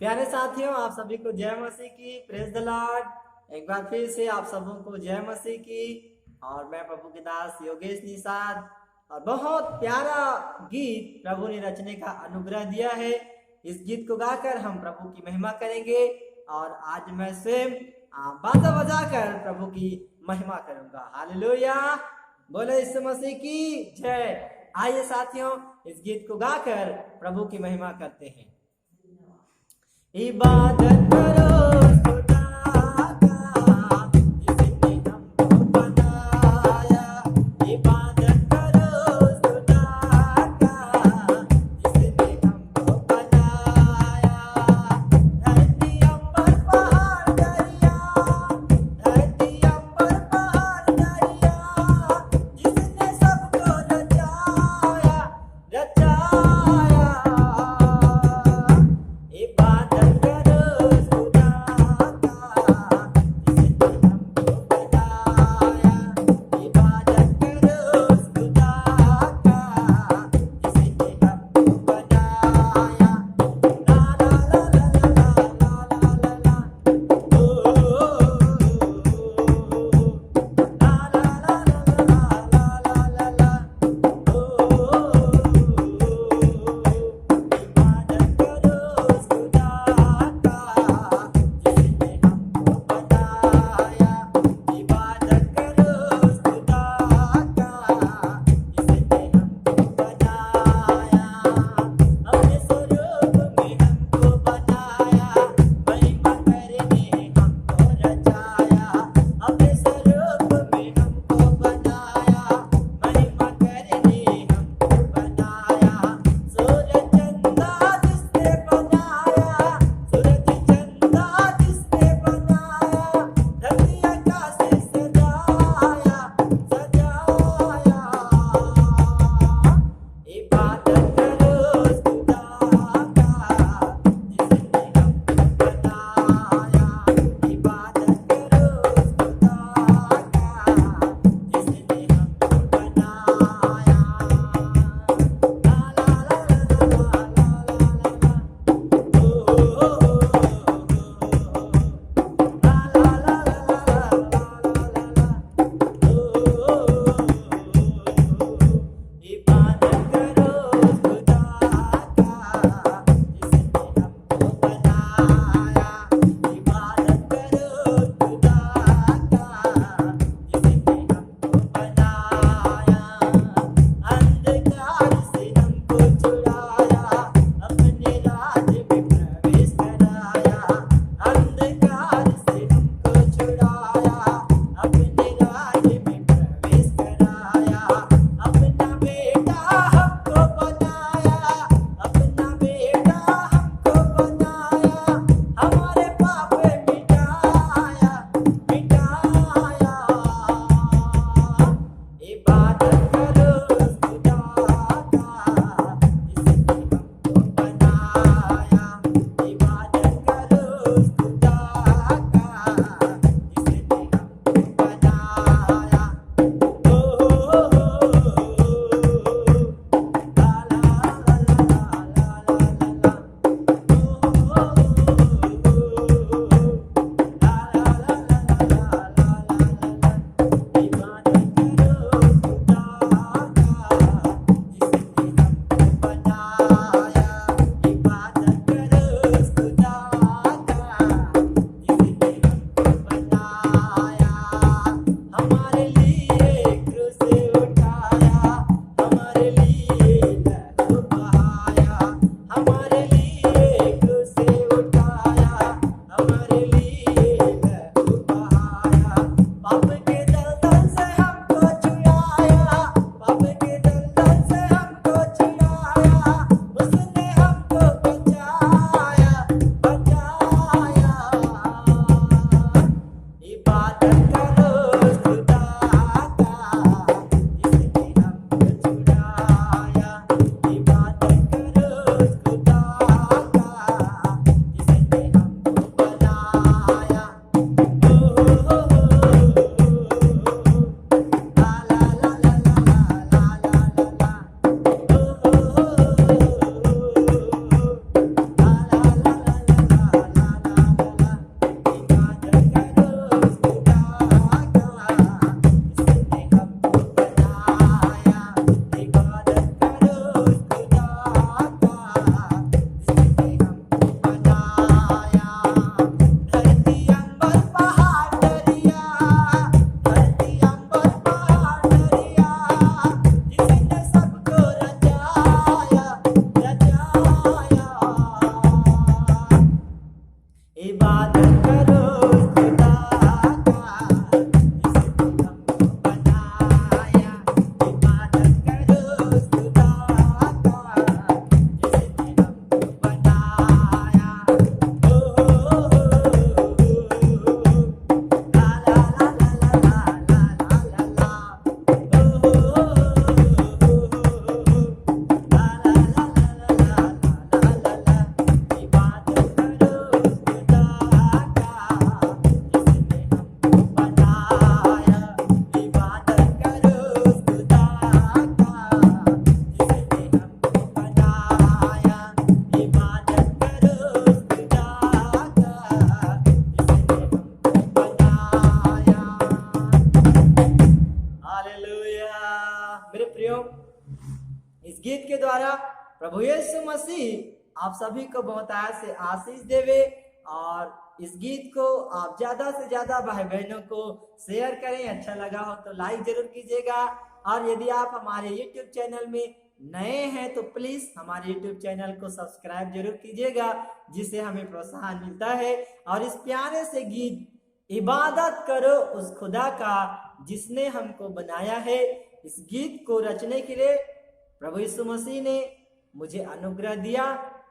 प्यारे साथियों, आप सभी को जय मसीह की। Praise the Lord. एक बार फिर से आप सबों को जय मसीह की। और मैं प्रभु के दास योगेश निषाद। और बहुत प्यारा गीत प्रभु ने रचने का अनुग्रह दिया है। इस गीत को गाकर हम प्रभु की महिमा करेंगे। और आज मैं स्वयं बाजा बजाकर प्रभु की महिमा करूंगा। हालेलुया, बोले यीशु मसीह की जय। आइए साथियों, इस गीत को गाकर प्रभु की महिमा करते हैं। इबादत करो खुदा का जिसने हमको बनाया। इबादत करो खुदा का जिसने हमको बनाया। धरती अंबर पहाड़ दरिया, धरती अंबर पहाड़ दरिया, जिसने सबको रचाया रचाया। इबादत करो खुदा प्रभु यीशु मसीह आप सभी को बहुतायत से आशीष देवे और इस गीत को आप ज्यादा से ज्यादा भाई बहनों को शेयर करें। अच्छा लगा हो तो लाइक जरूर कीजिएगा। और यदि आप हमारे YouTube चैनल में नए हैं तो प्लीज हमारे YouTube चैनल को सब्सक्राइब जरूर कीजिएगा, जिससे हमें प्रोत्साहन मिलता है। और इस प्यारे से गीत इबादत करो उस खुदा का जिसने हमको बनाया है, इस गीत को रचने के लिए प्रभु यीशु मसीह ने मुझे अनुग्रह दिया।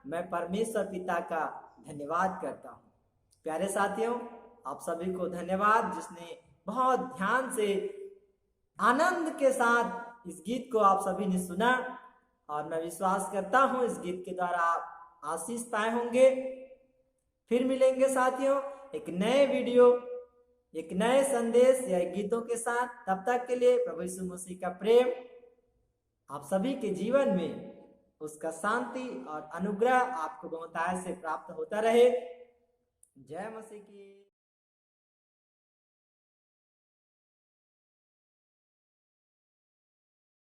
मैं परमेश्वर पिता का धन्यवाद करता हूँ। प्यारे साथियों, आप सभी को धन्यवाद जिसने बहुत ध्यान से आनंद के साथ इस गीत को आप सभी ने सुना। और मैं विश्वास करता हूँ इस गीत के द्वारा आप आशीष पाए होंगे। फिर मिलेंगे साथियों एक नए वीडियो, एक नए संदेश या गीतों के साथ। तब तक के लिए प्रभु यीशु मसीह का प्रेम आप सभी के जीवन में, उसका शांति और अनुग्रह आपको बहुतायत से प्राप्त होता रहे। जय मसीह की।